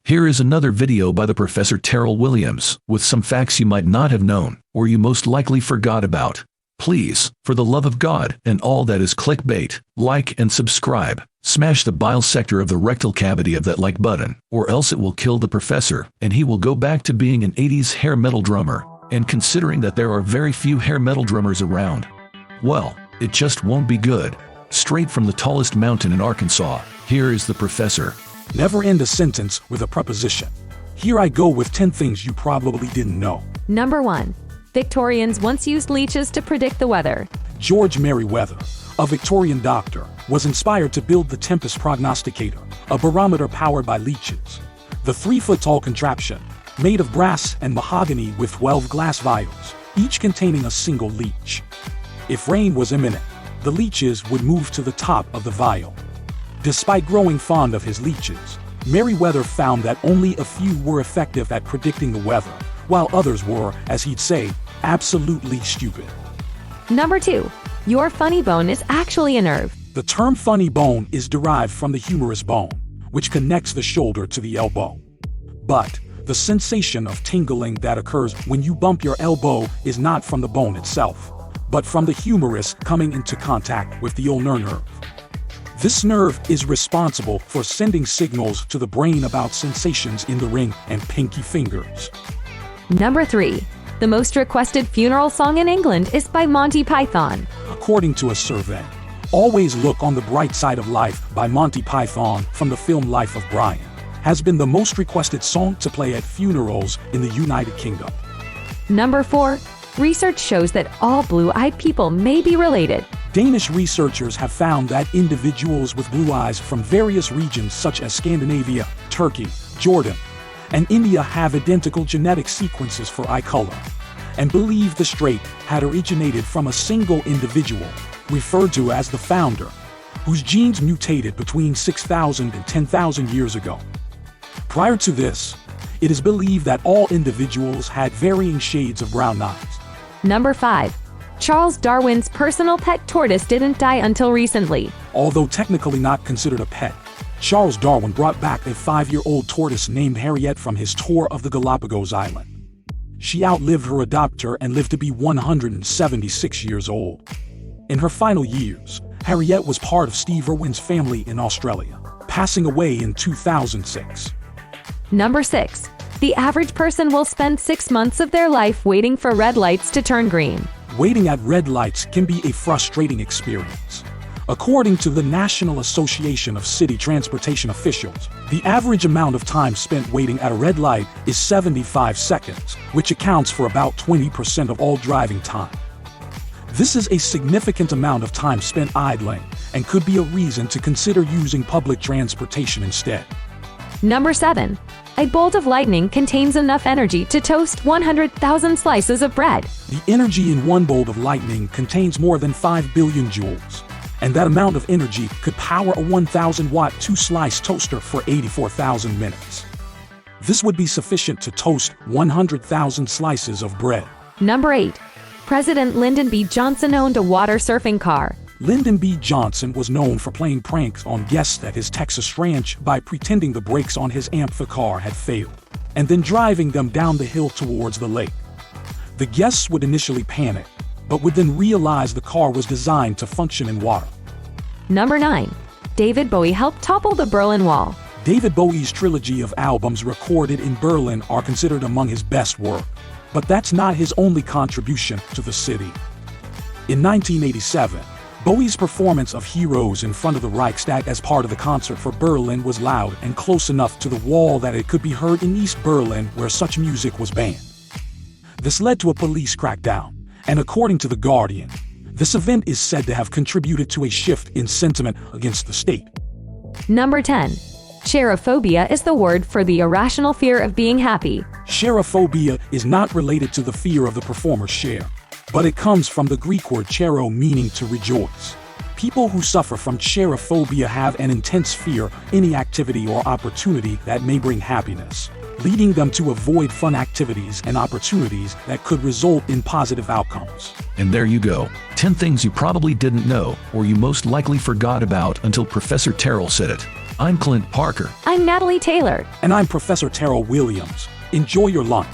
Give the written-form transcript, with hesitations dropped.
Here is another video by the Professor Terrell Williams, with some facts you might not have known, or you most likely forgot about. Please, for the love of God and all that is clickbait, like and subscribe. Smash the bile sector of the rectal cavity of that like button, or else it will kill the professor, and he will go back to being an 80s hair metal drummer. And considering that there are very few hair metal drummers around, well, it just won't be good. Straight from the tallest mountain in Arkansas, here is the professor. Never end a sentence with a preposition. Here I go with 10 things you probably didn't know. Number 1. Victorians once used leeches to predict the weather. George Merriweather, a Victorian doctor, was inspired to build the Tempest Prognosticator, a barometer powered by leeches. The 3-foot-tall contraption, made of brass and mahogany with 12 glass vials, each containing a single leech. If rain was imminent, the leeches would move to the top of the vial. Despite growing fond of his leeches, Merriweather found that only a few were effective at predicting the weather, while others were, as he'd say, absolutely stupid. Number 2. Your funny bone is actually a nerve. The term funny bone is derived from the humerus bone, which connects the shoulder to the elbow. But the sensation of tingling that occurs when you bump your elbow is not from the bone itself, but from the humerus coming into contact with the ulnar nerve. This nerve is responsible for sending signals to the brain about sensations in the ring and pinky fingers. Number 3. The most requested funeral song in England is by Monty Python. According to a survey, Always Look on the Bright Side of Life by Monty Python from the film Life of Brian has been the most requested song to play at funerals in the United Kingdom. Number 4. Research shows that all blue-eyed people may be related. Danish researchers have found that individuals with blue eyes from various regions such as Scandinavia, Turkey, Jordan, and India have identical genetic sequences for eye color, and believe the trait had originated from a single individual, referred to as the founder, whose genes mutated between 6,000 and 10,000 years ago. Prior to this, it is believed that all individuals had varying shades of brown eyes. Number 5. Charles Darwin's personal pet tortoise didn't die until recently. Although technically not considered a pet, Charles Darwin brought back a 5-year-old tortoise named Harriet from his tour of the Galapagos Island. She outlived her adopter and lived to be 176 years old. In her final years, Harriet was part of Steve Irwin's family in Australia, passing away in 2006. Number 6. The average person will spend 6 months of their life waiting for red lights to turn green. Waiting at red lights can be a frustrating experience. According to the National Association of City Transportation Officials, the average amount of time spent waiting at a red light is 75 seconds, which accounts for about 20% of all driving time. This is a significant amount of time spent idling and could be a reason to consider using public transportation instead. Number 7. A bolt of lightning contains enough energy to toast 100,000 slices of bread. The energy in one bolt of lightning contains more than 5 billion joules, and that amount of energy could power a 1,000-watt 2-slice toaster for 84,000 minutes. This would be sufficient to toast 100,000 slices of bread. Number 8. President Lyndon B. Johnson owned a water surfing car. Lyndon B. Johnson was known for playing pranks on guests at his Texas ranch by pretending the brakes on his amphicar had failed, and then driving them down the hill towards the lake. The guests would initially panic, but would then realize the car was designed to function in water. Number 9. David Bowie helped topple the Berlin Wall. David Bowie's trilogy of albums recorded in Berlin are considered among his best work, but that's not his only contribution to the city. In 1987, Bowie's performance of Heroes in front of the Reichstag as part of the concert for Berlin was loud and close enough to the wall that it could be heard in East Berlin, where such music was banned. This led to a police crackdown, and according to The Guardian, this event is said to have contributed to a shift in sentiment against the state. Number 10. Cherophobia is the word for the irrational fear of being happy. Cherophobia is not related to the fear of the performer's share, but it comes from the Greek word chero, meaning to rejoice. People who suffer from cherophobia have an intense fear of any activity or opportunity that may bring happiness, leading them to avoid fun activities and opportunities that could result in positive outcomes. And there you go. 10 things you probably didn't know, or you most likely forgot about until Professor Terrell said it. I'm Clint Parker. I'm Natalie Taylor. And I'm Professor Terrell Williams. Enjoy your lunch.